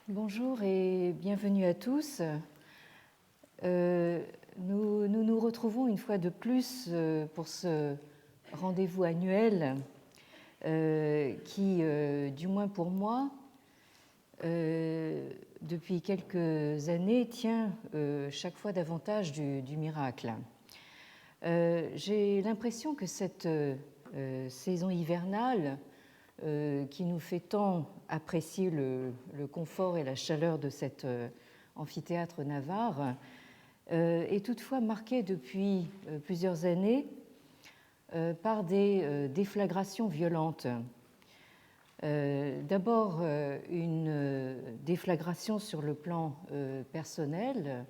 Bonjour et bienvenue à tous. Nous retrouvons une fois de plus pour ce rendez-vous annuel qui, du moins pour moi, depuis quelques années, tient chaque fois davantage du miracle. J'ai l'impression que cette saison hivernale qui nous fait tant apprécier le confort et la chaleur de cet amphithéâtre navarre, est toutefois marquée depuis plusieurs années par des déflagrations violentes. D'abord, une déflagration sur le plan personnel,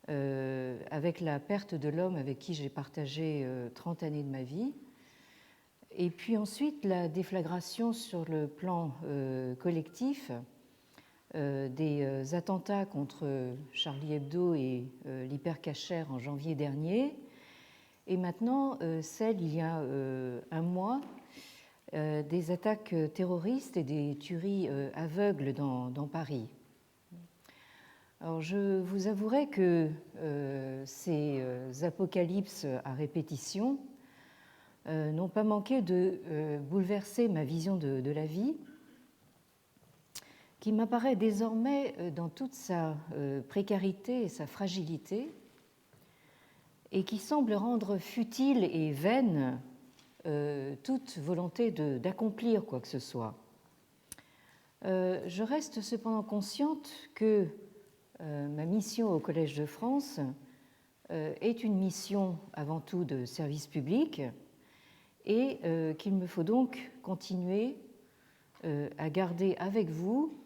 avec la perte de l'homme avec qui j'ai partagé 30 années de ma vie. Et puis ensuite, la déflagration sur le plan collectif des attentats contre Charlie Hebdo et l'Hypercacher en janvier dernier, et maintenant celle, il y a un mois, des attaques terroristes et des tueries aveugles dans Paris. Alors, je vous avouerai que ces apocalypses à répétition n'ont pas manqué de bouleverser ma vision de la vie, qui m'apparaît désormais dans toute sa précarité et sa fragilité, et qui semble rendre futile et vaine toute volonté d'accomplir quoi que ce soit. Je reste cependant consciente que ma mission au Collège de France est une mission avant tout de service public, et qu'il me faut donc continuer à garder avec vous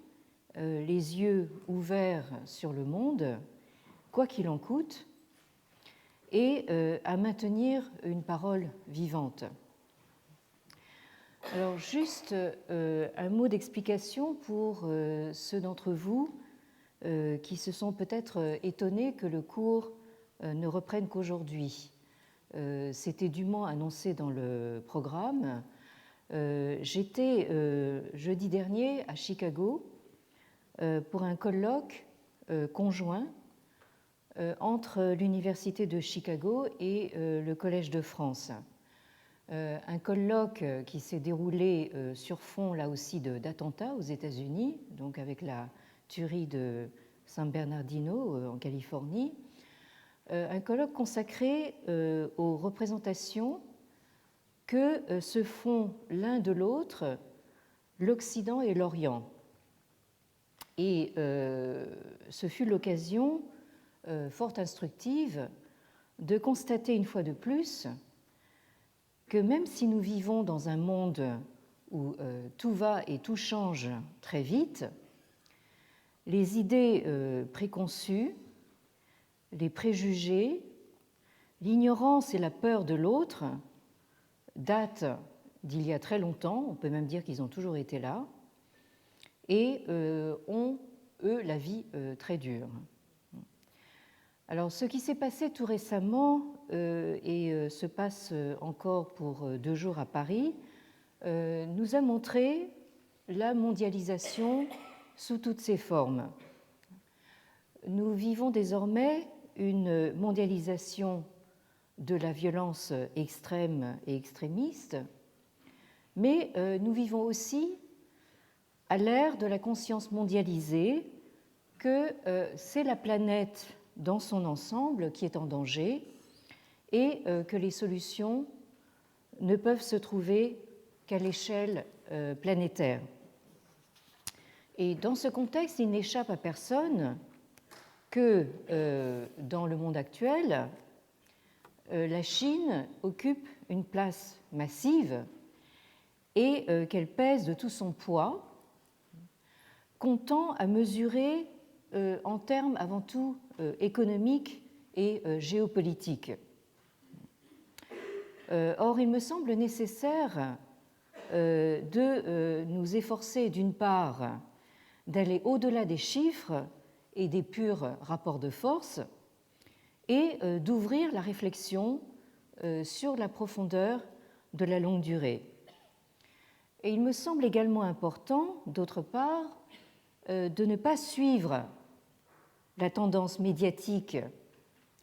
les yeux ouverts sur le monde, quoi qu'il en coûte, et à maintenir une parole vivante. Alors juste un mot d'explication pour ceux d'entre vous qui se sont peut-être étonnés que le cours ne reprenne qu'aujourd'hui. C'était dûment annoncé dans le programme. J'étais jeudi dernier à Chicago pour un colloque conjoint entre l'Université de Chicago et le Collège de France. Un colloque qui s'est déroulé sur fond, là aussi, d'attentats aux États-Unis, donc avec la tuerie de San Bernardino en Californie. Un colloque consacré aux représentations que se font l'un de l'autre l'Occident et l'Orient. Et ce fut l'occasion fort instructive de constater une fois de plus que même si nous vivons dans un monde où tout va et tout change très vite, les idées préconçues, les préjugés, l'ignorance et la peur de l'autre datent d'il y a très longtemps, on peut même dire qu'ils ont toujours été là, et ont, eux, la vie très dure. Alors, ce qui s'est passé tout récemment et se passe encore pour 2 jours à Paris nous a montré la mondialisation sous toutes ses formes. Nous vivons désormais une mondialisation de la violence extrême et extrémiste, mais nous vivons aussi à l'ère de la conscience mondialisée que c'est la planète dans son ensemble qui est en danger et que les solutions ne peuvent se trouver qu'à l'échelle planétaire. Et dans ce contexte, il n'échappe à personne que dans le monde actuel, la Chine occupe une place massive et qu'elle pèse de tout son poids, comptant à mesurer en termes avant tout économiques et géopolitiques. Or, il me semble nécessaire de nous efforcer d'une part d'aller au-delà des chiffres et des purs rapports de force et d'ouvrir la réflexion sur la profondeur de la longue durée. Et il me semble également important, d'autre part, de ne pas suivre la tendance médiatique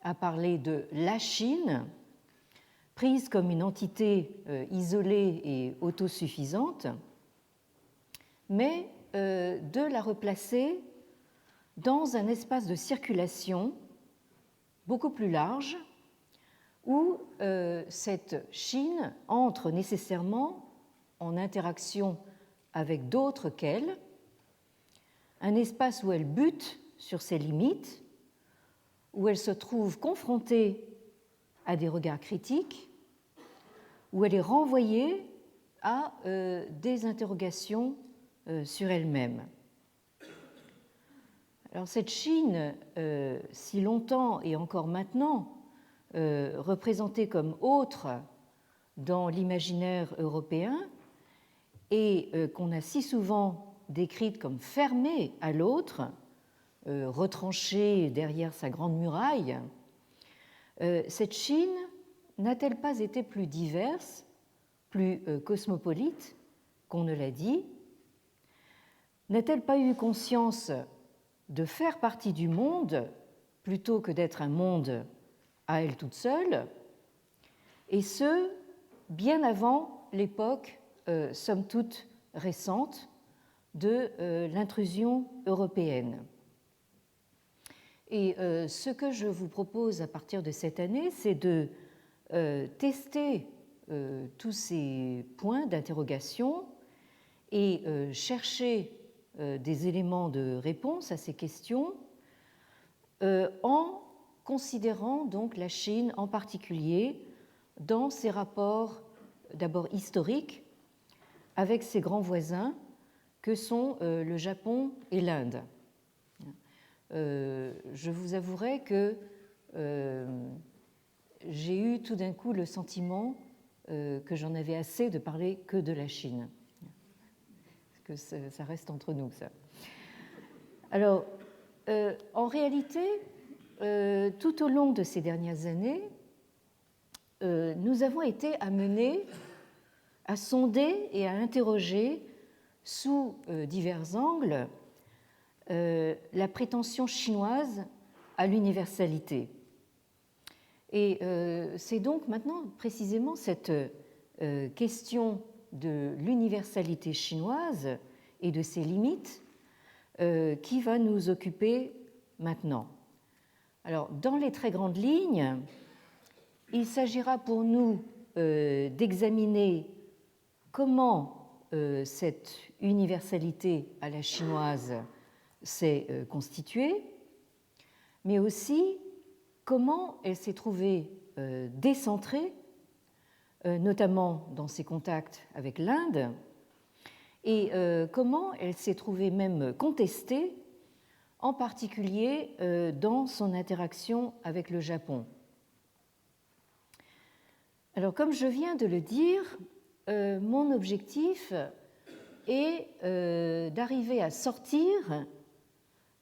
à parler de la Chine, prise comme une entité isolée et autosuffisante, mais de la replacer dans un espace de circulation beaucoup plus large où cette Chine entre nécessairement en interaction avec d'autres qu'elle, un espace où elle bute sur ses limites, où elle se trouve confrontée à des regards critiques, où elle est renvoyée à des interrogations sur elle-même. Alors cette Chine, si longtemps et encore maintenant représentée comme autre dans l'imaginaire européen et qu'on a si souvent décrite comme fermée à l'autre, retranchée derrière sa grande muraille, cette Chine n'a-t-elle pas été plus diverse, plus cosmopolite qu'on ne l'a dit? N'a-t-elle pas eu conscience de faire partie du monde plutôt que d'être un monde à elle toute seule, et ce, bien avant l'époque, somme toute récente, de l'intrusion européenne. Et ce que je vous propose à partir de cette année, c'est de tester tous ces points d'interrogation et chercher des éléments de réponse à ces questions en considérant donc la Chine en particulier dans ses rapports d'abord historiques avec ses grands voisins que sont le Japon et l'Inde. Je vous avouerai que j'ai eu tout d'un coup le sentiment que j'en avais assez de parler que de la Chine. Parce que ça reste entre nous, ça. Alors, en réalité, tout au long de ces dernières années, nous avons été amenés à sonder et à interroger sous divers angles la prétention chinoise à l'universalité. Et c'est donc maintenant précisément cette question de l'universalité chinoise et de ses limites qui va nous occuper maintenant. Alors, dans les très grandes lignes, il s'agira pour nous d'examiner comment cette universalité à la chinoise s'est constituée, mais aussi comment elle s'est trouvée décentrée, notamment dans ses contacts avec l'Inde, et comment elle s'est trouvée même contestée, en particulier dans son interaction avec le Japon. Alors, comme je viens de le dire, mon objectif est d'arriver à sortir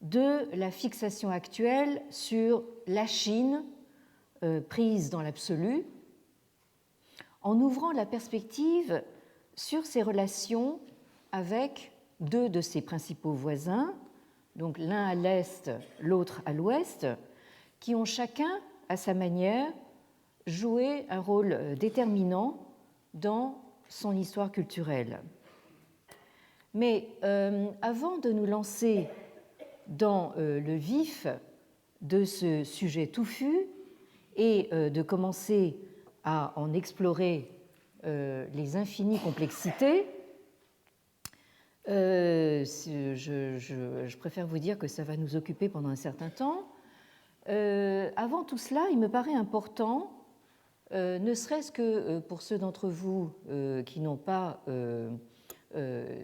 de la fixation actuelle sur la Chine prise dans l'absolu, en ouvrant la perspective sur ses relations avec deux de ses principaux voisins, donc l'un à l'est, l'autre à l'ouest, qui ont chacun, à sa manière, joué un rôle déterminant dans son histoire culturelle. Mais avant de nous lancer dans le vif de ce sujet touffu et de commencer à en explorer les infinies complexités, je préfère vous dire que ça va nous occuper pendant un certain temps. Avant tout cela, il me paraît important, ne serait-ce que pour ceux d'entre vous qui n'ont pas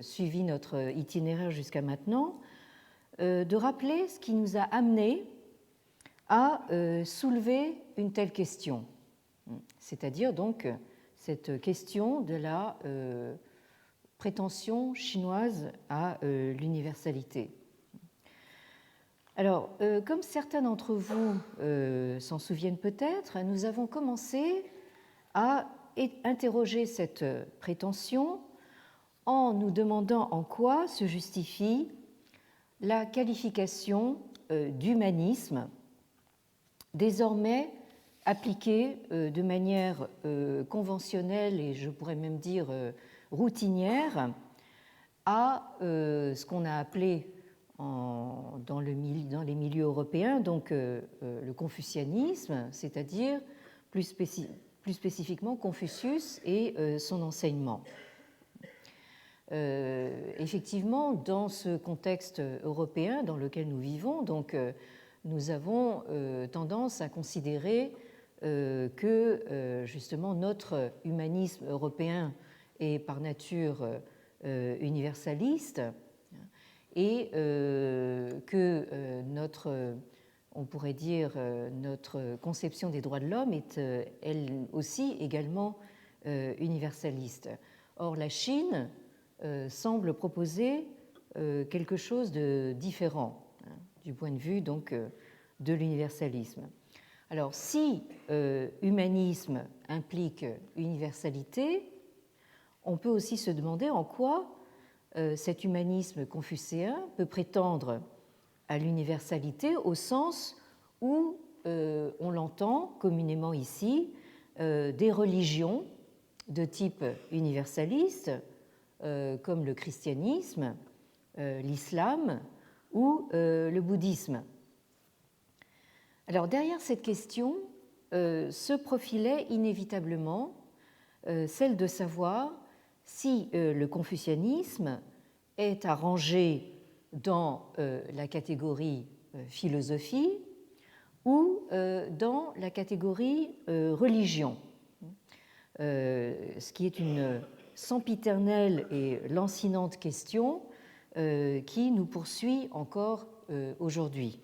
suivi notre itinéraire jusqu'à maintenant, de rappeler ce qui nous a amenés à soulever une telle question, c'est-à-dire donc cette question de la prétention chinoise à l'universalité. Alors, comme certains d'entre vous s'en souviennent peut-être, nous avons commencé à interroger cette prétention en nous demandant en quoi se justifie la qualification d'humanisme, désormais appliquée de manière conventionnelle et je pourrais même dire routinière à ce qu'on a appelé dans les milieux européens donc le confucianisme, c'est-à-dire plus spécifiquement Confucius et son enseignement. Effectivement, dans ce contexte européen dans lequel nous vivons, donc, nous avons tendance à considérer que justement notre humanisme européen est par nature universaliste et que on pourrait dire, notre conception des droits de l'homme est elle aussi également universaliste. Or, la Chine semble proposer quelque chose de différent du point de vue donc de l'universalisme. Alors, si humanisme implique universalité, on peut aussi se demander en quoi cet humanisme confucéen peut prétendre à l'universalité au sens où on l'entend communément ici, des religions de type universaliste, comme le christianisme, l'islam ou le bouddhisme. Alors derrière cette question se profilait inévitablement celle de savoir si le confucianisme est à ranger dans la catégorie philosophie ou dans la catégorie religion, ce qui est une sempiternelle et lancinante question qui nous poursuit encore aujourd'hui.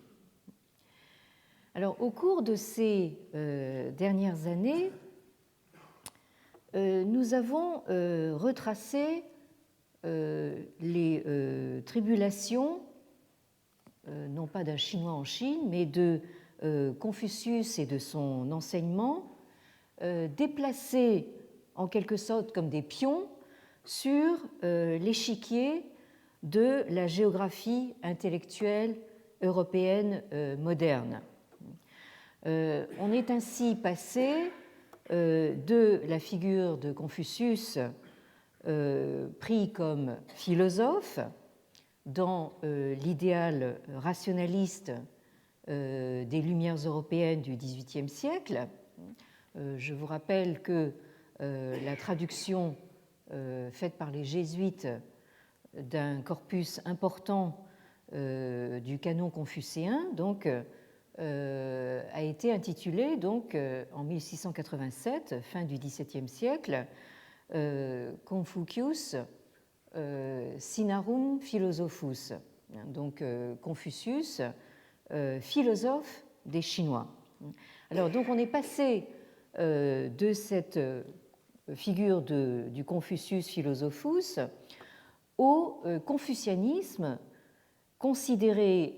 Alors, au cours de ces dernières années, nous avons retracé les tribulations, non pas d'un Chinois en Chine, mais de Confucius et de son enseignement, déplacés en quelque sorte comme des pions sur l'échiquier de la géographie intellectuelle européenne moderne. On est ainsi passé de la figure de Confucius pris comme philosophe dans l'idéal rationaliste des Lumières européennes du XVIIIe siècle. Je vous rappelle que la traduction faite par les jésuites d'un corpus important du canon confucéen donc, a été intitulée donc, en 1687, fin du XVIIe siècle, Confucius Sinarum Philosophus, donc Confucius, philosophe des Chinois. Alors donc on est passé de cette figure du Confucius Philosophus au confucianisme considéré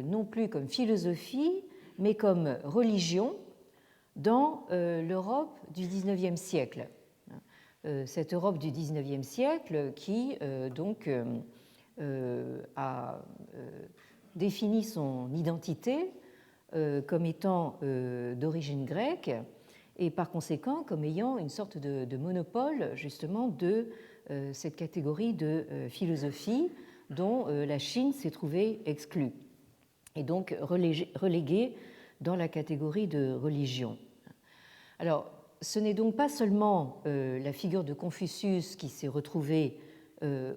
non plus comme philosophie mais comme religion dans l'Europe du XIXe siècle. Cette Europe du XIXe siècle qui donc a défini son identité comme étant d'origine grecque et par conséquent comme ayant une sorte de monopole justement de cette catégorie de philosophie dont la Chine s'est trouvée exclue et donc reléguée dans la catégorie de religion. Alors, ce n'est donc pas seulement la figure de Confucius qui s'est retrouvée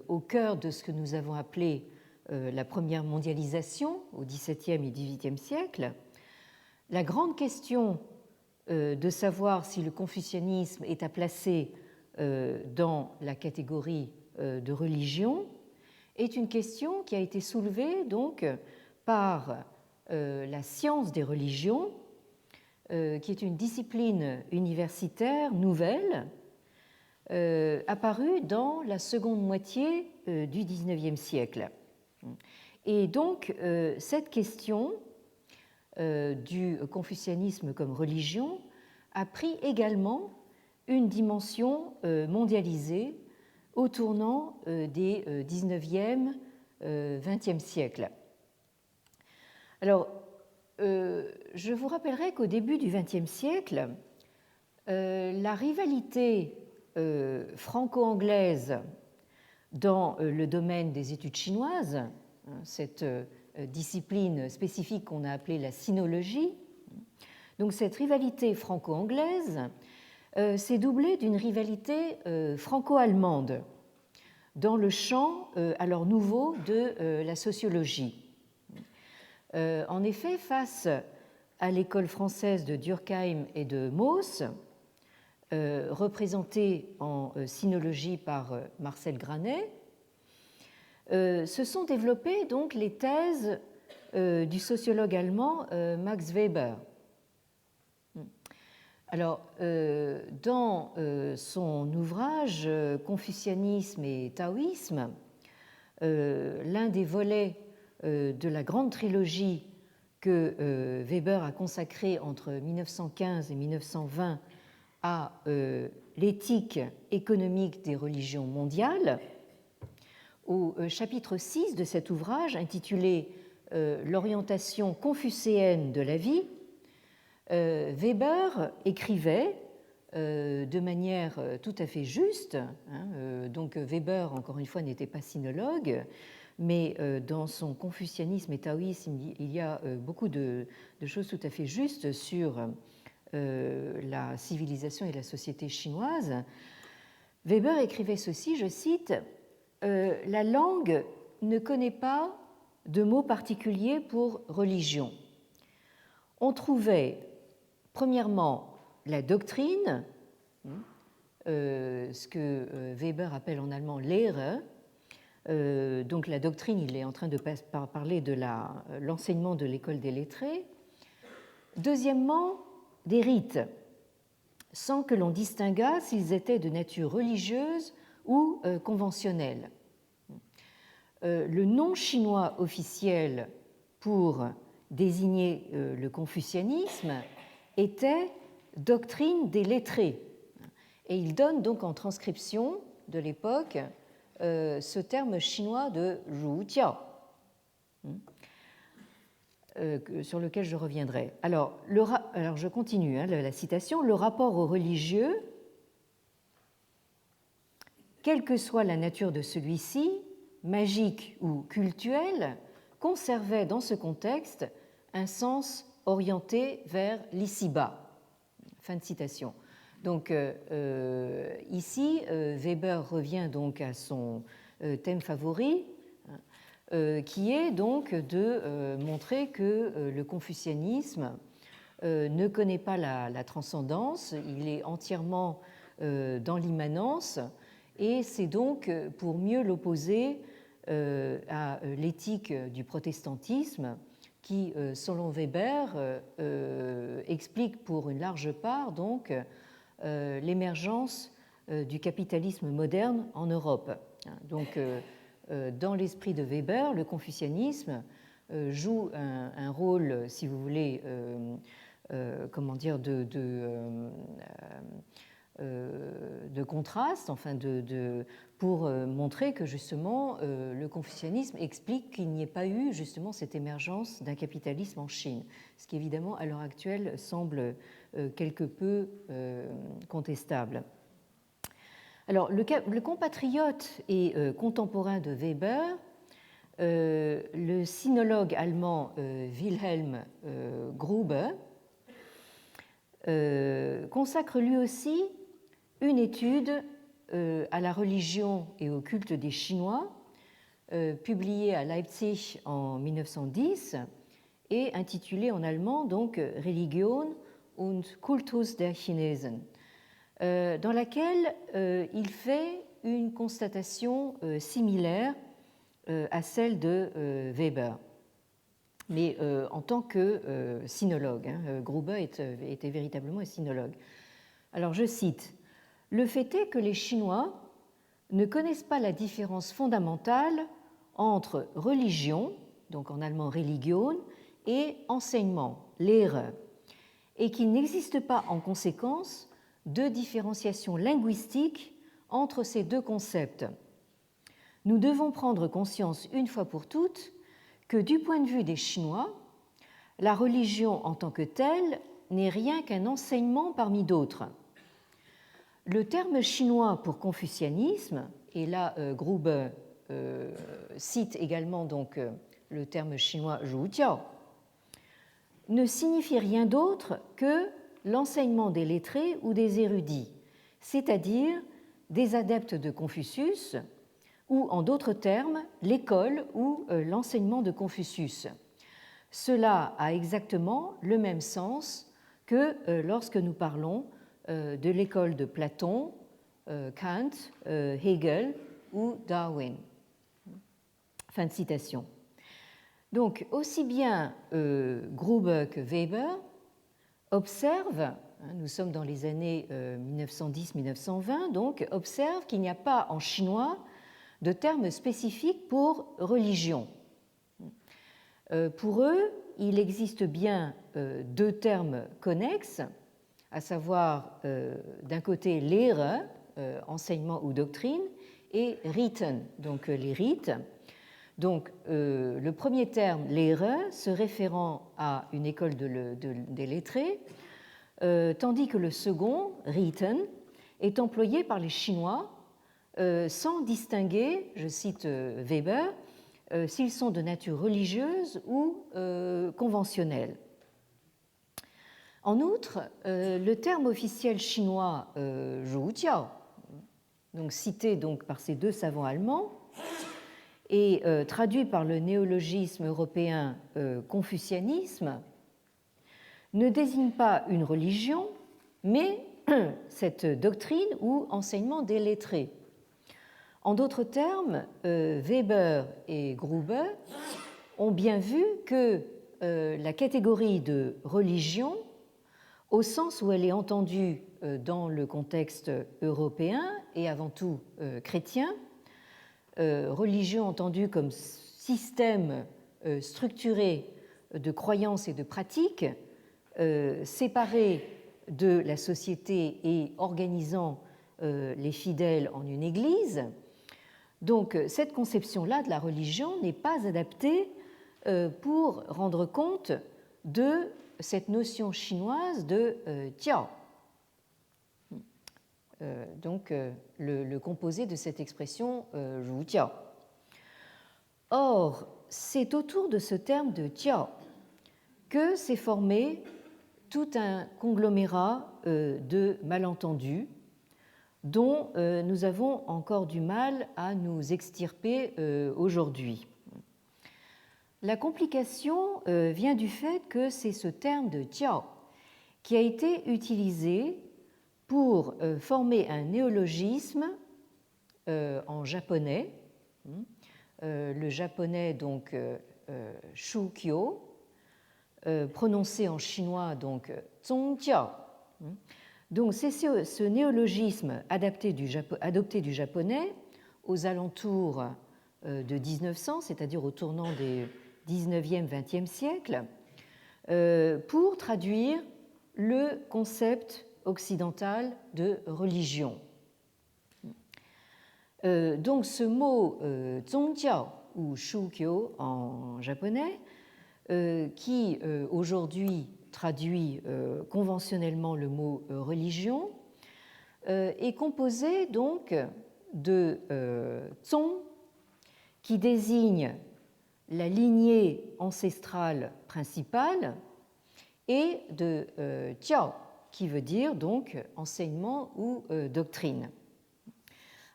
au cœur de ce que nous avons appelé la première mondialisation au XVIIe et XVIIIe siècle. La grande question de savoir si le confucianisme est à placer dans la catégorie de religion est une question qui a été soulevée donc par la science des religions, qui est une discipline universitaire nouvelle apparue dans la seconde moitié du XIXe siècle. Et donc cette question du confucianisme comme religion a pris également une dimension mondialisée au tournant des XIXe, XXe siècles. Alors, je vous rappellerai qu'au début du XXe siècle, la rivalité franco-anglaise dans le domaine des études chinoises, cette discipline spécifique qu'on a appelée la sinologie, donc cette rivalité franco-anglaise s'est doublée d'une rivalité franco-allemande dans le champ alors nouveau de la sociologie. En effet, face à l'école française de Durkheim et de Mauss, représentée en sinologie par Marcel Granet, se sont développées donc les thèses du sociologue allemand Max Weber. Alors, dans son ouvrage Confucianisme et taoïsme, l'un des volets de la grande trilogie que Weber a consacrée entre 1915 et 1920 à l'éthique économique des religions mondiales, au chapitre 6 de cet ouvrage intitulé L'orientation confucéenne de la vie, Weber écrivait de manière tout à fait juste, donc Weber, encore une fois, n'était pas sinologue, mais dans son Confucianisme et taoïsme, il y a beaucoup de choses tout à fait justes sur la civilisation et la société chinoise. Weber écrivait ceci, je cite, « La langue ne connaît pas de mot particulier pour religion. On trouvait, premièrement, la doctrine, ce que Weber appelle en allemand Lehre. Donc la doctrine, il est en train de parler de l'enseignement de l'école des lettrés. Deuxièmement, des rites, sans que l'on distinguât s'ils étaient de nature religieuse ou conventionnelle. Le nom chinois officiel pour désigner le confucianisme était doctrine des lettrés. Et il donne donc en transcription de l'époque ce terme chinois de Zhujiao, sur lequel je reviendrai. Alors je continue la citation. Le rapport au religieux, quelle que soit la nature de celui-ci, magique ou cultuel, conservait dans ce contexte un sens orienté vers l'ici-bas. Fin de citation. Donc ici, Weber revient donc à son thème favori, qui est donc de montrer que le confucianisme ne connaît pas la transcendance, il est entièrement dans l'immanence, et c'est donc pour mieux l'opposer à l'éthique du protestantisme qui, selon Weber, explique pour une large part donc l'émergence du capitalisme moderne en Europe. Donc, dans l'esprit de Weber, le confucianisme joue un rôle, si vous voulez, comment dire, de contraste, enfin pour montrer que justement le confucianisme explique qu'il n'y ait pas eu justement cette émergence d'un capitalisme en Chine, ce qui évidemment à l'heure actuelle semble quelque peu contestable. Alors le compatriote et contemporain de Weber, le sinologue allemand Wilhelm Gruber, consacre lui aussi une étude à la religion et au culte des Chinois, publiée à Leipzig en 1910 et intitulée en allemand donc Religion und Kultus der Chinesen, dans laquelle il fait une constatation similaire à celle de Weber, mais en tant que sinologue. Gruber était véritablement un sinologue. Alors je cite, « Le fait est que les Chinois ne connaissent pas la différence fondamentale entre religion, donc en allemand Religion, et enseignement, Lehre, et qu'il n'existe pas en conséquence de différenciation linguistique entre ces deux concepts. Nous devons prendre conscience une fois pour toutes que du point de vue des Chinois, la religion en tant que telle n'est rien qu'un enseignement parmi d'autres. Le terme chinois pour confucianisme, et là Gruber cite également donc le terme chinois Zhujiao, ne signifie rien d'autre que l'enseignement des lettrés ou des érudits, c'est-à-dire des adeptes de Confucius, ou en d'autres termes, l'école ou l'enseignement de Confucius. Cela a exactement le même sens que lorsque nous parlons de l'école de Platon, Kant, Hegel ou Darwin. Fin de citation. Donc, aussi bien Gruber que Weber observent, nous sommes dans les années 1910-1920, donc observent qu'il n'y a pas en chinois de terme spécifique pour religion. Pour eux, il existe bien deux termes connexes, à savoir d'un côté Lehre, enseignement ou doctrine, et Riten, donc les rites. Donc le premier terme, Lehre, se référant à une école des lettrés, tandis que le second, Riten, est employé par les Chinois sans distinguer, je cite Weber, s'ils sont de nature religieuse ou conventionnelle. En outre, le terme officiel chinois Zhujiao, donc cité donc par ces deux savants allemands, et traduit par le néologisme européen confucianisme, ne désigne pas une religion, mais cette doctrine ou enseignement des lettrés. En d'autres termes, Weber et Gruber ont bien vu que la catégorie de religion, au sens où elle est entendue dans le contexte européen et avant tout chrétien, religion entendue comme système structuré de croyances et de pratiques, séparé de la société et organisant les fidèles en une église. Donc cette conception-là de la religion n'est pas adaptée pour rendre compte de cette notion chinoise de jiao, donc le composé de cette expression Zhu Jiao. Or, c'est autour de ce terme de jiao que s'est formé tout un conglomérat de malentendus dont nous avons encore du mal à nous extirper aujourd'hui. La complication vient du fait que c'est ce terme de jiao qui a été utilisé pour former un néologisme en japonais, le japonais donc shukyo, prononcé en chinois donc zongjiao. Donc c'est ce néologisme adopté du japonais aux alentours de 1900, c'est-à-dire au tournant des 19e, 20e siècles, pour traduire le concept occidental de religion. Donc ce mot zongjiao ou shukyo en japonais, qui aujourd'hui traduit conventionnellement le mot religion, est composé donc de zong, qui désigne la lignée ancestrale principale, et de jiao, qui veut dire donc enseignement ou doctrine.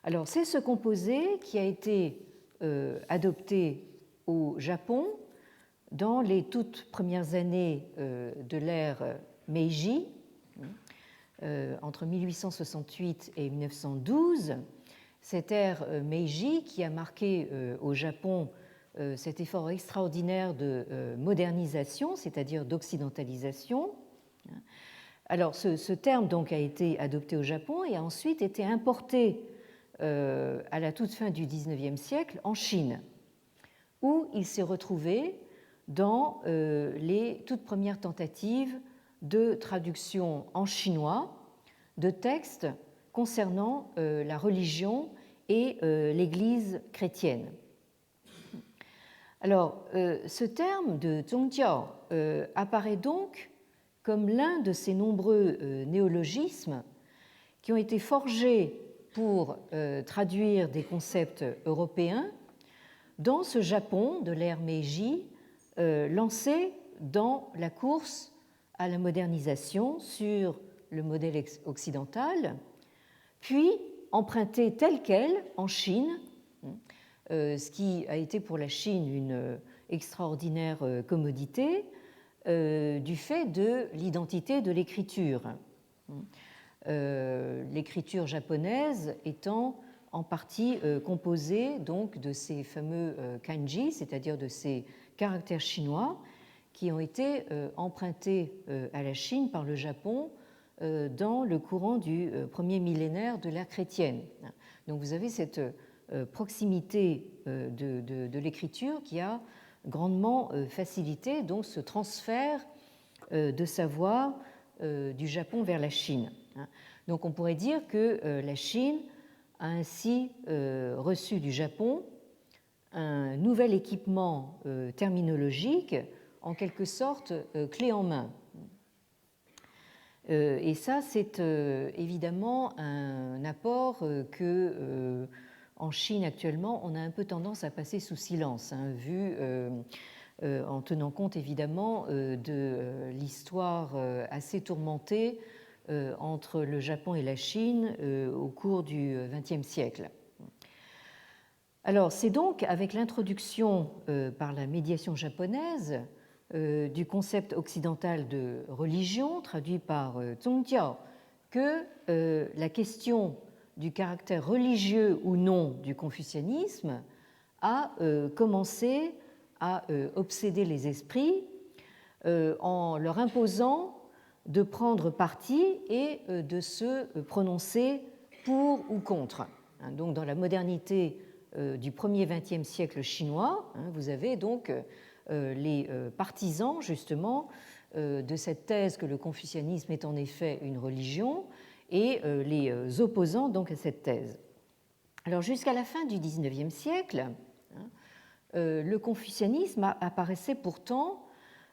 Alors c'est ce composé qui a été adopté au Japon dans les toutes premières années de l'ère Meiji, entre 1868 et 1912. Cette ère Meiji qui a marqué au Japon cet effort extraordinaire de modernisation, c'est-à-dire d'occidentalisation. Alors ce terme donc a été adopté au Japon et a ensuite été importé à la toute fin du XIXe siècle en Chine, où il s'est retrouvé dans les toutes premières tentatives de traduction en chinois de textes concernant la religion et l'Église chrétienne. Alors, ce terme de zhongjiao apparaît donc comme l'un de ces nombreux néologismes qui ont été forgés pour traduire des concepts européens dans ce Japon de l'ère Meiji lancé dans la course à la modernisation sur le modèle occidental, puis emprunté tel quel en Chine, ce qui a été pour la Chine une extraordinaire commodité du fait de l'identité de l'écriture. L'écriture japonaise étant en partie composée donc de ces fameux kanji, c'est-à-dire de ces caractères chinois qui ont été empruntés à la Chine par le Japon dans le courant du premier millénaire de l'ère chrétienne. Donc vous avez cette proximité de l'écriture qui a grandement facilité donc ce transfert de savoir du Japon vers la Chine. Donc on pourrait dire que la Chine a ainsi reçu du Japon un nouvel équipement terminologique, en quelque sorte clé en main. Et ça, c'est évidemment un apport que, en Chine actuellement, on a un peu tendance à passer sous silence, vu en tenant compte évidemment de l'histoire assez tourmentée entre le Japon et la Chine au cours du XXe siècle. Alors, c'est donc avec l'introduction par la médiation japonaise du concept occidental de religion, traduit par zhongjiao, que la question du caractère religieux ou non du confucianisme a commencé à obséder les esprits en leur imposant de prendre parti et de se prononcer pour ou contre. Donc, dans la modernité du 1er XXe siècle chinois, vous avez donc les partisans justement de cette thèse que le confucianisme est en effet une religion et les opposants donc à cette thèse. Alors jusqu'à la fin du XIXe siècle, le confucianisme apparaissait pourtant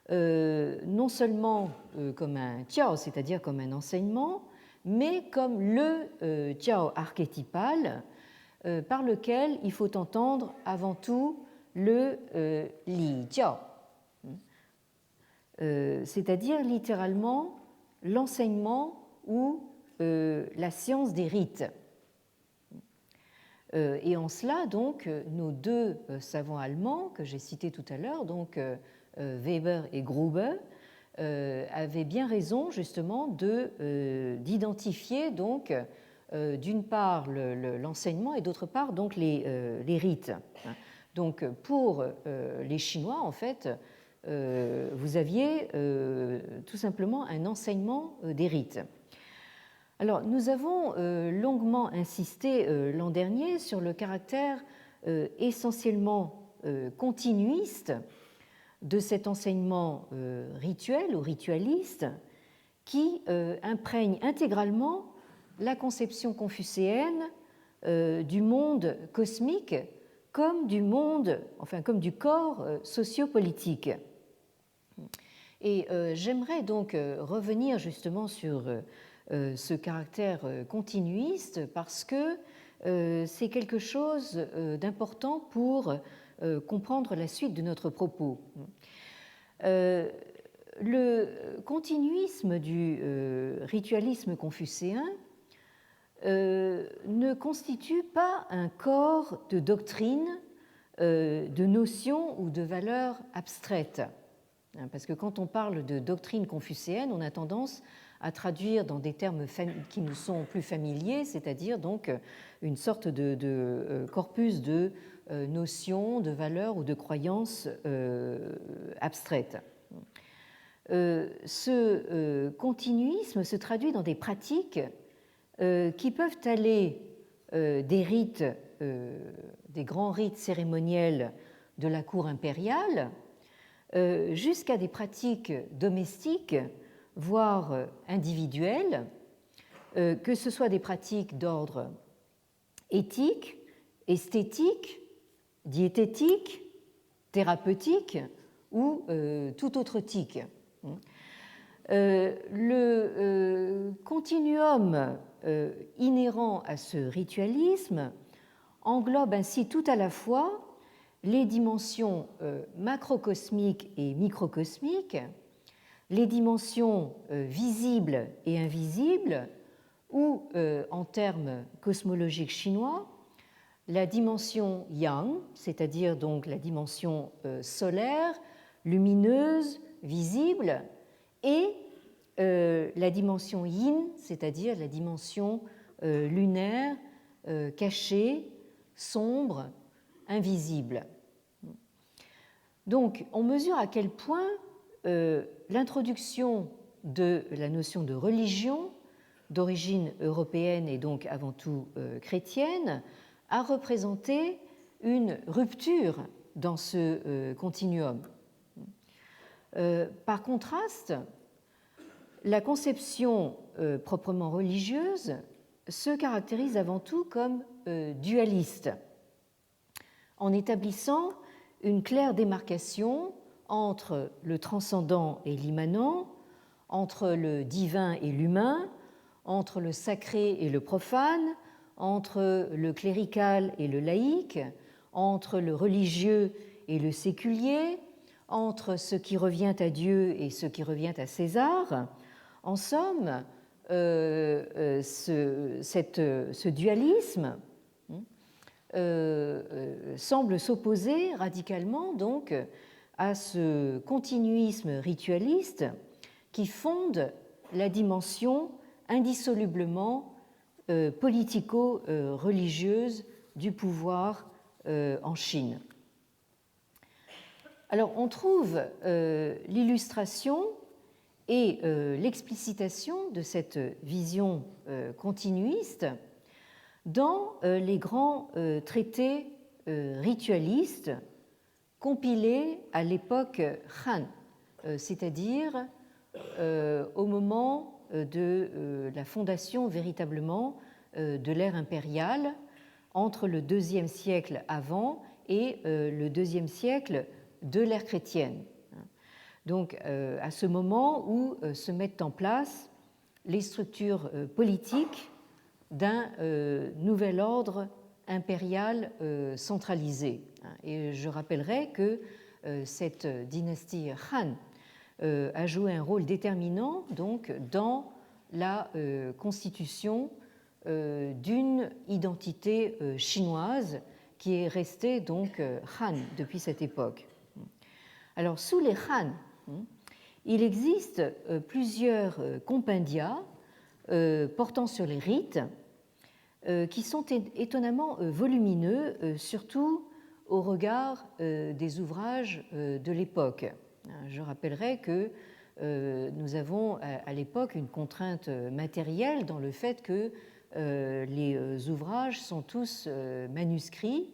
non seulement comme un jiao, c'est-à-dire comme un enseignement, mais comme le jiao archétypal par lequel il faut entendre avant tout le li jiao, c'est-à-dire littéralement l'enseignement ou la science des rites. Et en cela, donc, nos deux savants allemands que j'ai cités tout à l'heure, donc Weber et Gruber, avaient bien raison justement d'identifier donc d'une part l'enseignement et d'autre part donc les rites. Donc pour les Chinois, en fait, vous aviez tout simplement un enseignement des rites. Alors, nous avons longuement insisté l'an dernier sur le caractère essentiellement continuiste de cet enseignement rituel ou ritualiste qui imprègne intégralement la conception confucéenne du monde cosmique comme du monde, enfin comme du corps sociopolitique. Et j'aimerais donc revenir justement sur ce caractère continuiste parce que c'est quelque chose d'important pour comprendre la suite de notre propos. Le continuisme du ritualisme confucéen ne constitue pas un corps de doctrine, de notions ou de valeurs abstraites. Parce que quand on parle de doctrine confucéenne, on a tendance à traduire dans des termes qui nous sont plus familiers, c'est-à-dire donc une sorte de corpus de notions, de valeurs ou de croyances abstraites. Ce continuisme se traduit dans des pratiques qui peuvent aller des rites, des grands rites cérémoniels de la cour impériale, jusqu'à des pratiques domestiques, voire individuelles, que ce soit des pratiques d'ordre éthique, esthétique, diététique, thérapeutique ou tout autre tique. Le continuum inhérent à ce ritualisme englobe ainsi tout à la fois les dimensions macrocosmiques et microcosmiques, les dimensions visibles et invisibles, ou en termes cosmologiques chinois, la dimension yang, c'est-à-dire donc la dimension solaire, lumineuse, visible, et la dimension yin, c'est-à-dire la dimension lunaire, cachée, sombre, invisible. Donc, on mesure à quel point l'introduction de la notion de religion, d'origine européenne et donc avant tout chrétienne, a représenté une rupture dans ce continuum. Par contraste, la conception proprement religieuse se caractérise avant tout comme dualiste, en établissant une claire démarcation entre le transcendant et l'immanent, entre le divin et l'humain, entre le sacré et le profane, entre le clérical et le laïque, entre le religieux et le séculier, entre ce qui revient à Dieu et ce qui revient à César. En somme, ce dualisme semble s'opposer radicalement donc à ce continuisme ritualiste qui fonde la dimension indissolublement politico-religieuse du pouvoir en Chine. Alors, on trouve l'illustration et l'explicitation de cette vision continuiste dans les grands traités ritualistes compilés à l'époque Han, c'est-à-dire au moment de la fondation véritablement de l'ère impériale, entre le IIe siècle avant et le IIe siècle de l'ère chrétienne. Donc, à ce moment où se mettent en place les structures politiques d'un nouvel ordre impérial centralisé. Et je rappellerai que cette dynastie Han a joué un rôle déterminant donc dans la constitution d'une identité chinoise qui est restée donc Han depuis cette époque. Alors, sous les Han, il existe plusieurs compendia portant sur les rites qui sont étonnamment volumineux, surtout au regard des ouvrages de l'époque. Je rappellerai que nous avons à l'époque une contrainte matérielle dans le fait que les ouvrages sont tous manuscrits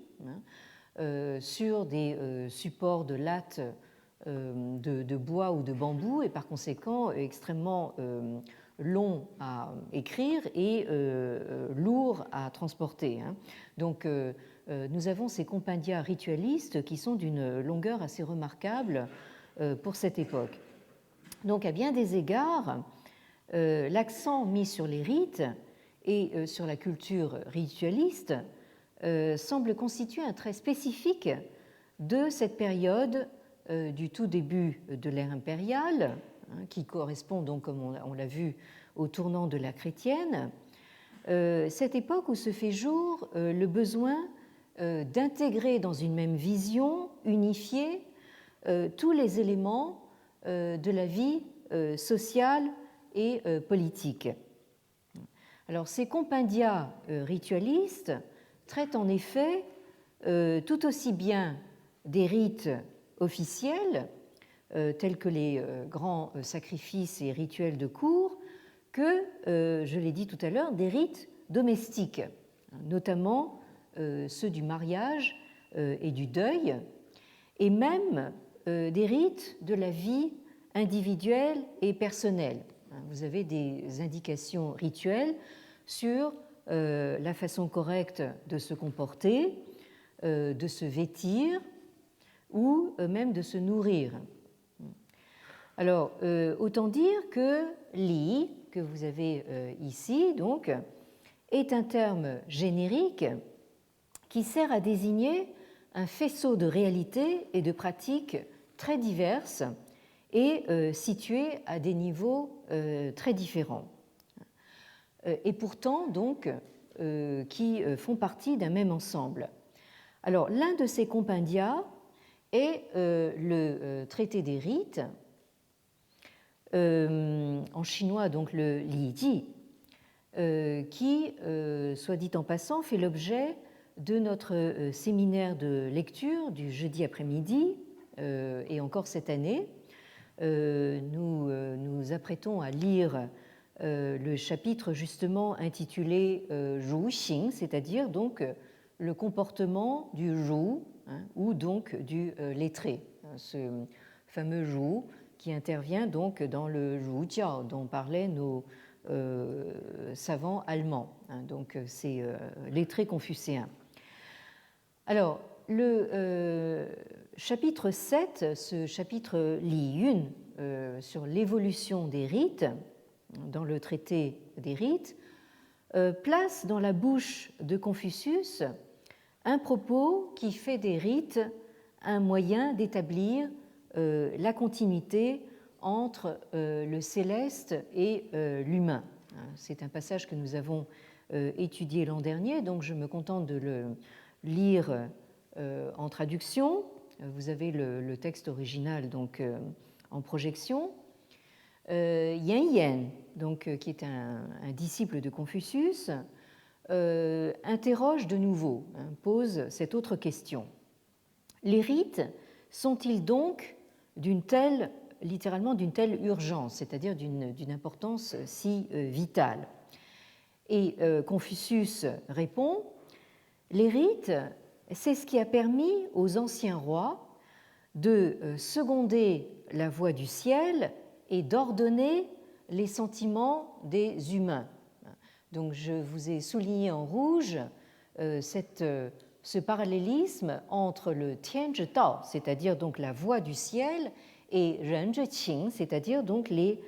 sur des supports de latte de bois ou de bambou et par conséquent extrêmement long à écrire et lourd à transporter. Donc nous avons ces compendia ritualistes qui sont d'une longueur assez remarquable pour cette époque. Donc à bien des égards, l'accent mis sur les rites et sur la culture ritualiste semble constituer un trait spécifique de cette période du tout début de l'ère impériale, qui correspond donc, comme on l'a vu, au tournant de l'ère chrétienne, cette époque où se fait jour le besoin d'intégrer dans une même vision unifiée tous les éléments de la vie sociale et politique. Alors, ces compendia ritualistes traitent en effet tout aussi bien des rites officiels, tels que les grands sacrifices et rituels de cour, que, je l'ai dit tout à l'heure, des rites domestiques, notamment ceux du mariage et du deuil, et même des rites de la vie individuelle et personnelle. Vous avez des indications rituelles sur la façon correcte de se comporter, de se vêtir, ou même de se nourrir. Alors, autant dire que li, que vous avez ici, donc, est un terme générique qui sert à désigner un faisceau de réalités et de pratiques très diverses et situées à des niveaux très différents. Et pourtant, donc, qui font partie d'un même ensemble. Alors, l'un de ces compendia est le traité des rites, en chinois donc le Li Ji, qui, soit dit en passant, fait l'objet de notre séminaire de lecture du jeudi après-midi, et encore cette année. Nous nous apprêtons à lire le chapitre justement intitulé Ru Xing, c'est-à-dire donc le comportement du Ru, hein, ou donc du lettré, ce fameux Ru qui intervient donc dans le Rujiao dont parlaient nos savants allemands, hein, donc c'est lettré confucéen. Alors, le chapitre 7, ce chapitre Li Yun sur l'évolution des rites, dans le traité des rites, place dans la bouche de Confucius un propos qui fait des rites un moyen d'établir la continuité entre le céleste et l'humain. C'est un passage que nous avons étudié l'an dernier, donc je me contente de le lire en traduction. Vous avez le texte original donc en projection. Yan Yan, donc, qui est un disciple de Confucius, interroge de nouveau, hein, pose cette autre question. Les rites sont-ils donc littéralement d'une telle urgence, c'est-à-dire d'une importance si vitale? Et Confucius répond, les rites, c'est ce qui a permis aux anciens rois de seconder la voix du ciel et d'ordonner les sentiments des humains. Donc je vous ai souligné en rouge ce parallélisme entre le Tianzhi Dao, c'est-à-dire donc la voix du ciel, et Renzhi Qing, c'est-à-dire donc les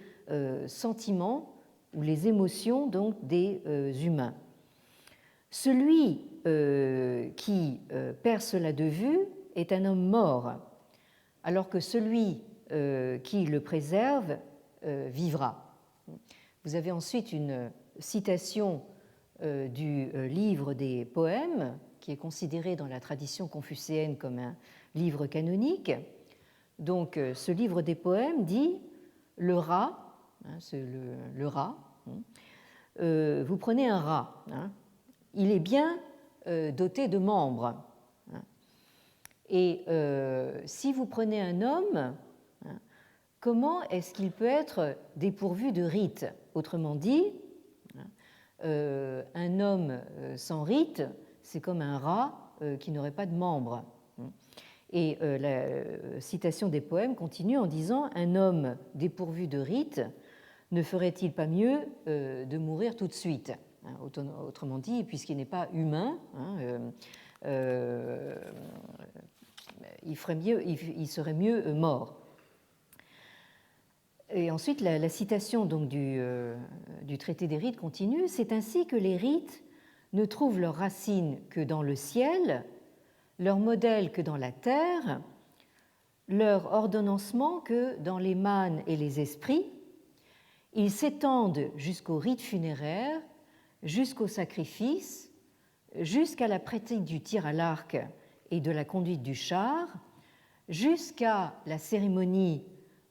sentiments ou les émotions donc des humains. Celui qui perd cela de vue est un homme mort, alors que celui qui le préserve vivra. Vous avez ensuite une citation du livre des poèmes, qui est considéré dans la tradition confucéenne comme un livre canonique. Donc, ce livre des poèmes dit « Le rat, hein, c'est le rat, hein, vous prenez un rat, hein, il est bien doté de membres. Hein, et si vous prenez un homme, hein, comment est-ce qu'il peut être dépourvu de rites? Autrement dit, un homme sans rite, c'est comme un rat qui n'aurait pas de membres. Et la citation des poèmes continue en disant « Un homme dépourvu de rite ne ferait-il pas mieux de mourir tout de suite ?» Autrement dit, puisqu'il n'est pas humain, hein, il serait mieux mort. Et ensuite, la citation donc, du traité des rites continue. C'est ainsi que les rites ne trouvent leurs racines que dans le ciel, leur modèle que dans la terre, leur ordonnancement que dans les mânes et les esprits. Ils s'étendent jusqu'aux rites funéraires, jusqu'au sacrifice, jusqu'à la pratique du tir à l'arc et de la conduite du char, jusqu'à la cérémonie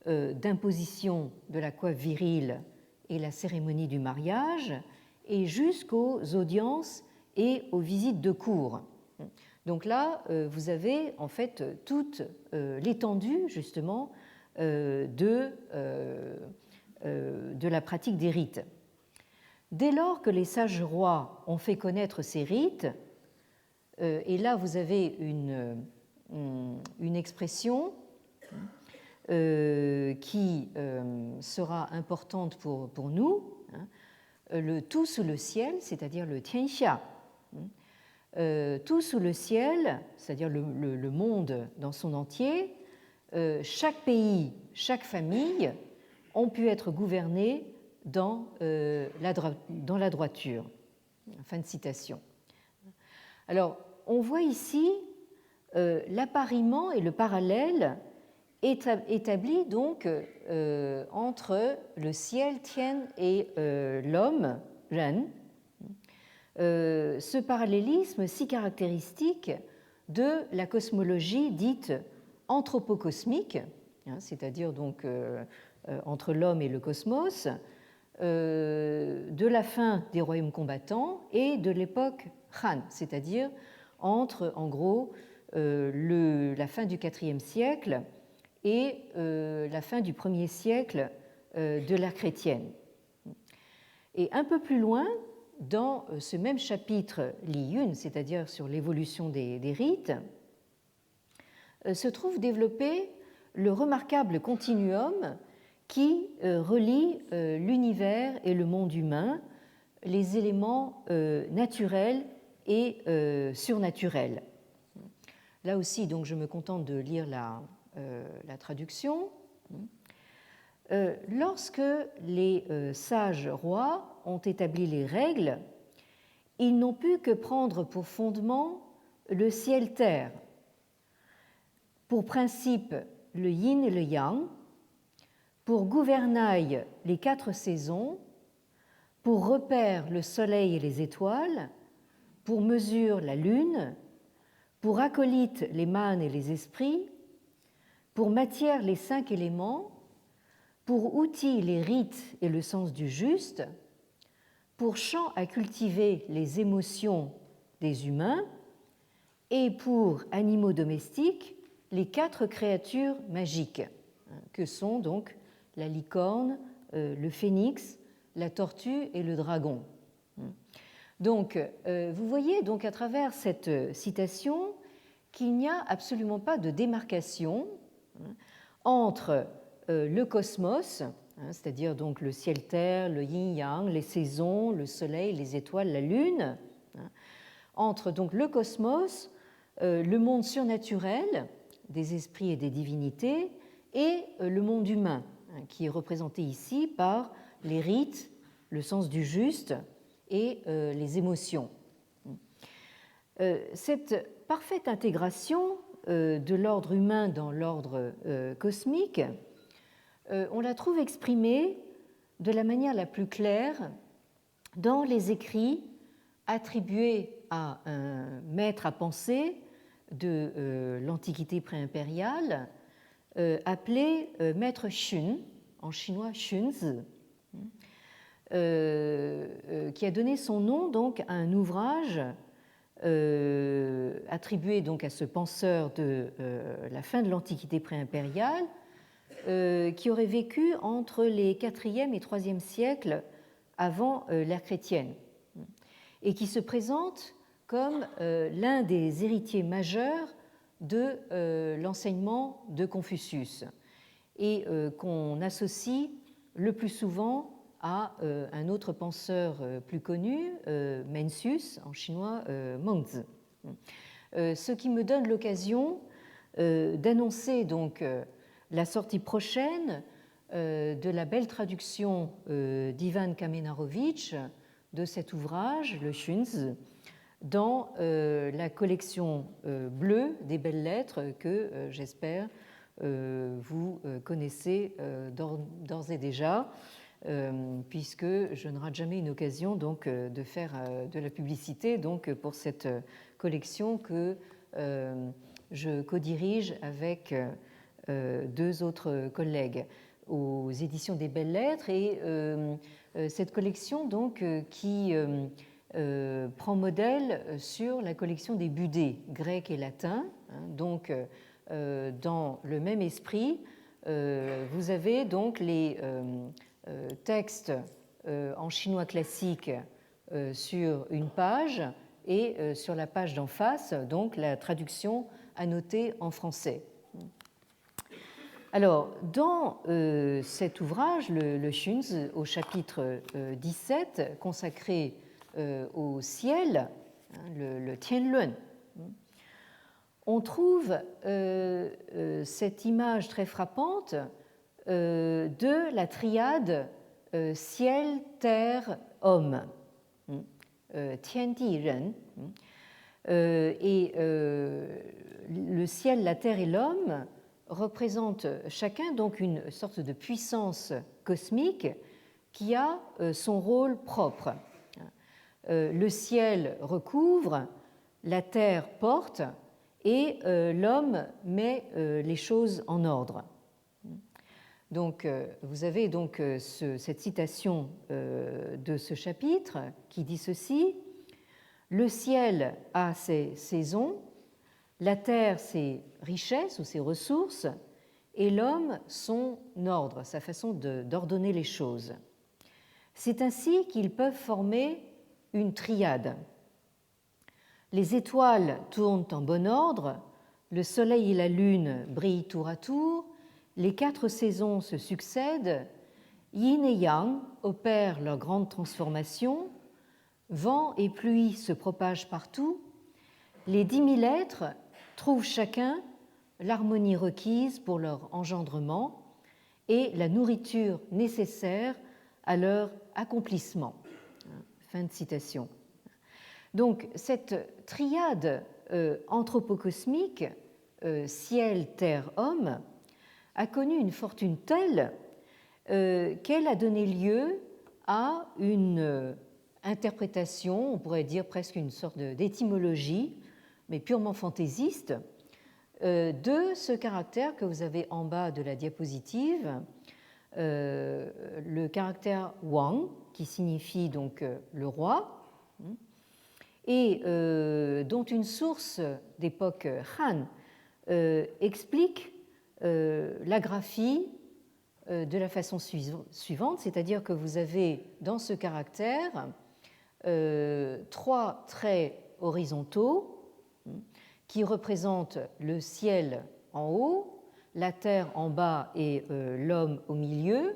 d'imposition de la coiffe virile et la cérémonie du mariage, et jusqu'aux audiences et aux visites de cour. Donc là, vous avez en fait toute l'étendue justement de la pratique des rites. Dès lors que les sages rois ont fait connaître ces rites, et là vous avez une expression qui sera importante pour nous, hein, le tout sous le ciel, c'est-à-dire le tianxia, tout sous le ciel, c'est-à-dire le monde dans son entier, chaque pays, chaque famille ont pu être gouvernés dans la droiture. Fin de citation. Alors, on voit ici l'appariement et le parallèle établi donc entre le ciel, Tien, et l'homme, Ren. Ce parallélisme si caractéristique de la cosmologie dite anthropocosmique, c'est-à-dire donc entre l'homme et le cosmos, de la fin des royaumes combattants et de l'époque Han, c'est-à-dire entre, en gros, la fin du IVe siècle et la fin du 1er siècle de l'ère chrétienne. Et un peu plus loin, dans ce même chapitre Li Yun, c'est-à-dire sur l'évolution des rites, se trouve développé le remarquable continuum qui relie l'univers et le monde humain, les éléments naturels et surnaturels. Là aussi, donc, je me contente de lire la traduction. Lorsque les sages rois ont établi les règles, ils n'ont pu que prendre pour fondement le ciel-terre, pour principe le yin et le yang, pour gouvernail les 4 saisons, pour repère le soleil et les étoiles, pour mesure la lune, pour acolyte les mânes et les esprits, pour matière les 5 éléments, pour outil les rites et le sens du juste, pour champ à cultiver les émotions des humains, et pour animaux domestiques les 4 créatures magiques, que sont donc la licorne, le phénix, la tortue et le dragon. Donc, vous voyez donc à travers cette citation qu'il n'y a absolument pas de démarcation entre le cosmos, c'est-à-dire donc le ciel-terre, le yin-yang, les saisons, le soleil, les étoiles, la lune, entre donc le cosmos, le monde surnaturel des esprits et des divinités et le monde humain, qui est représenté ici par les rites, le sens du juste et les émotions. Cette parfaite intégration de l'ordre humain dans l'ordre cosmique, on la trouve exprimée de la manière la plus claire dans les écrits attribués à un maître à penser de l'Antiquité préimpériale, appelé maître Xun, en chinois Xunzi, qui a donné son nom donc à un ouvrage attribué donc à ce penseur de la fin de l'Antiquité préimpériale, qui aurait vécu entre les 4e et 3e siècles avant l'ère chrétienne, et qui se présente comme l'un des héritiers majeurs de l'enseignement de Confucius, et qu'on associe le plus souvent à un autre penseur plus connu, Mencius, en chinois Mengzi. Ce qui me donne l'occasion d'annoncer donc la sortie prochaine de la belle traduction d'Ivan Kamenarovitch de cet ouvrage, le Xunzi, dans la collection bleue des belles lettres que j'espère vous connaissez d'ores et déjà, puisque je ne rate jamais une occasion donc de faire de la publicité donc pour cette collection que je co-dirige avec 2 autres collègues aux éditions des Belles Lettres, et cette collection donc qui prend modèle sur la collection des Budets grecs et latins. Donc dans le même esprit, vous avez donc les textes en chinois classique sur une page, et sur la page d'en face donc la traduction annotée en français. Alors, dans cet ouvrage, le Xunzi, au chapitre 17, consacré au ciel, le Tianlun. On trouve cette image très frappante de la triade ciel, terre, homme, Tian Di Ren. Et le ciel, la terre et l'homme représentent chacun donc une sorte de puissance cosmique qui a son rôle propre. Le ciel recouvre, la terre porte et l'homme met les choses en ordre. Donc, vous avez donc cette citation de ce chapitre qui dit ceci: le ciel a ses saisons, la terre ses richesses ou ses ressources, et l'homme son ordre, sa façon d'ordonner les choses. C'est ainsi qu'ils peuvent former une triade. Les étoiles tournent en bon ordre, le soleil et la lune brillent tour à tour, les 4 saisons se succèdent, yin et yang opèrent leur grande transformation, vent et pluie se propagent partout, les 10 000 êtres trouvent chacun l'harmonie requise pour leur engendrement et la nourriture nécessaire à leur accomplissement. Fin de citation. Donc, cette triade anthropocosmique, ciel, terre, homme, a connu une fortune telle qu'elle a donné lieu à une interprétation, on pourrait dire presque une sorte d'étymologie, mais purement fantaisiste, de ce caractère que vous avez en bas de la diapositive, le caractère Wang, qui signifie donc le roi, et dont une source d'époque Han explique la graphie de la façon suivante, c'est-à-dire que vous avez dans ce caractère 3 traits horizontaux qui représentent le ciel en haut, la terre en bas et l'homme au milieu.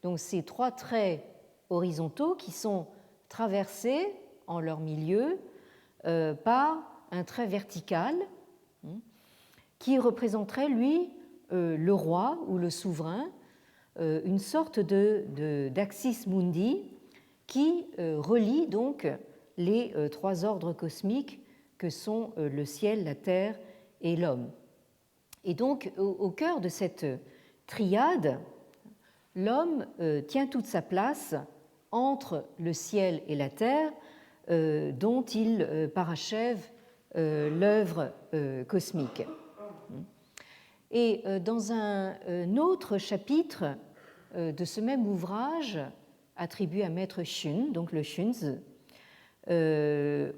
Donc ces 3 traits horizontaux qui sont traversés en leur milieu par un trait vertical qui représenterait, lui, le roi ou le souverain, une sorte d'axis mundi qui relie donc les 3 ordres cosmiques que sont le ciel, la terre et l'homme. Et donc, au cœur de cette triade, l'homme tient toute sa place entre le ciel et la terre, dont il parachève l'œuvre cosmique. Et dans un autre chapitre de ce même ouvrage attribué à Maître Xun, donc le Xunzi,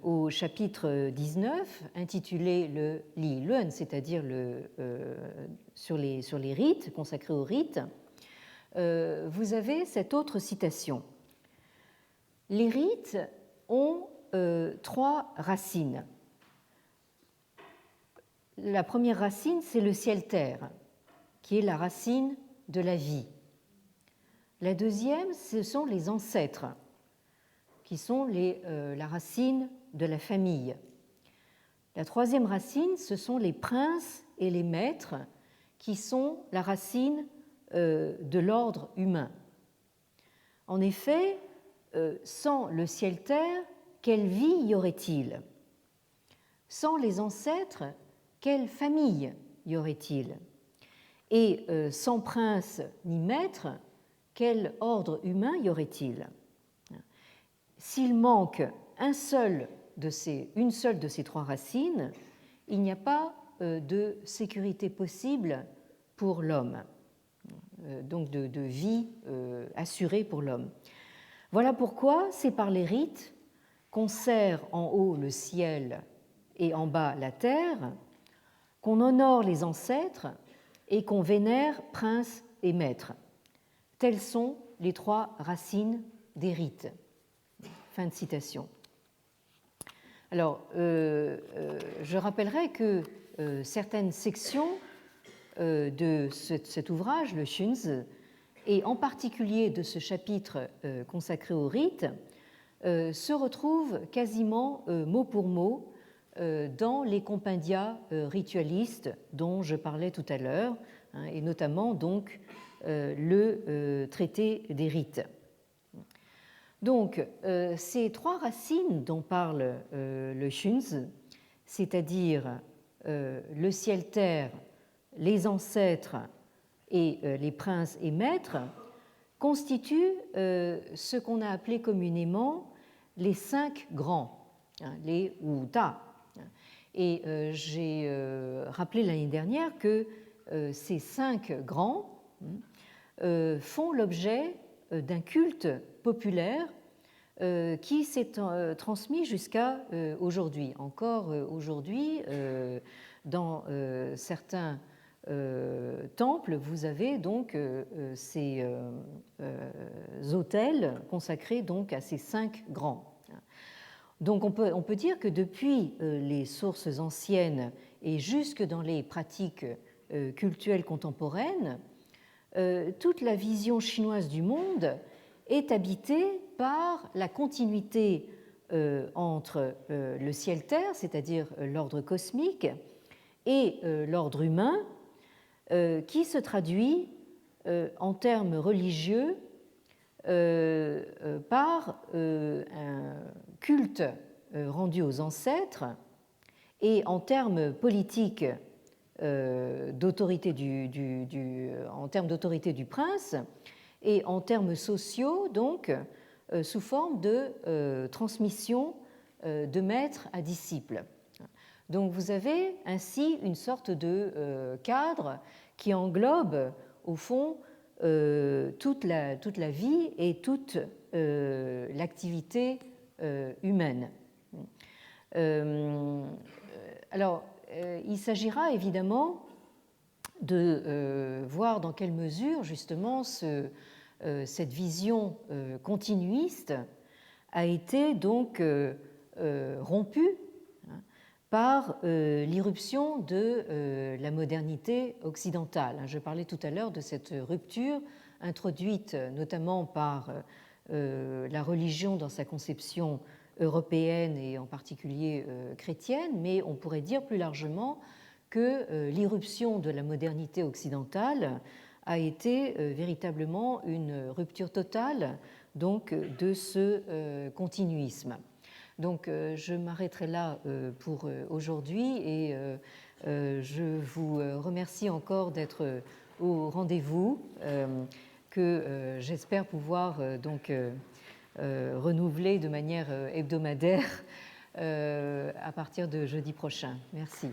au chapitre 19, intitulé le Li Lun, c'est-à-dire sur les rites, consacré aux rites, vous avez cette autre citation. Les rites ont 3 racines. La première racine, c'est le ciel-terre, qui est la racine de la vie. La deuxième, ce sont les ancêtres, qui sont la racine de la famille. La troisième racine, ce sont les princes et les maîtres, qui sont la racine de l'ordre humain. En effet, sans le ciel-terre, quelle vie y aurait-il? Sans les ancêtres, quelle famille y aurait-il? Et sans prince ni maître, quel ordre humain y aurait-il? S'il manque une seule de ces 3 racines, il n'y a pas de sécurité possible pour l'homme, donc de vie assurée pour l'homme. Voilà pourquoi c'est par les rites qu'on sert en haut le ciel et en bas la terre, qu'on honore les ancêtres et qu'on vénère princes et maîtres. Telles sont les 3 racines des rites. Fin de citation. Alors, je rappellerai que certaines sections de cet ouvrage, le Xunzi, et en particulier de ce chapitre consacré aux rites, se retrouve quasiment mot pour mot dans les compendia ritualistes dont je parlais tout à l'heure, et notamment donc le traité des rites. Donc, ces trois racines dont parle le Xunzi, c'est-à-dire le ciel-terre, les ancêtres et les princes et maîtres, constituent ce qu'on a appelé communément les 5 grands, les Wuda. Et j'ai rappelé l'année dernière que ces 5 grands font l'objet d'un culte populaire qui s'est transmis jusqu'à aujourd'hui. Encore aujourd'hui, dans certains temples, vous avez donc ces autels consacrés donc à ces 5 grands. Donc on peut dire que depuis les sources anciennes et jusque dans les pratiques cultuelles contemporaines, toute la vision chinoise du monde est habitée par la continuité entre le ciel-terre, c'est-à-dire l'ordre cosmique, et l'ordre humain, qui se traduit en termes religieux par un culte rendu aux ancêtres et en termes politiques d'autorité en termes d'autorité du prince et en termes sociaux donc sous forme de transmission de maître à disciple. Donc vous avez ainsi une sorte de cadre qui englobe au fond toute la vie et toute l'activité humaine. Alors, il s'agira évidemment de voir dans quelle mesure justement cette vision continuiste a été donc rompue par l'irruption de la modernité occidentale. Je parlais tout à l'heure de cette rupture introduite notamment par la religion dans sa conception européenne et en particulier chrétienne, mais on pourrait dire plus largement que l'irruption de la modernité occidentale a été véritablement une rupture totale donc, de ce continuisme. Donc je m'arrêterai là pour aujourd'hui et je vous remercie encore d'être au rendez-vous que j'espère pouvoir donc renouveler de manière hebdomadaire à partir de jeudi prochain. Merci.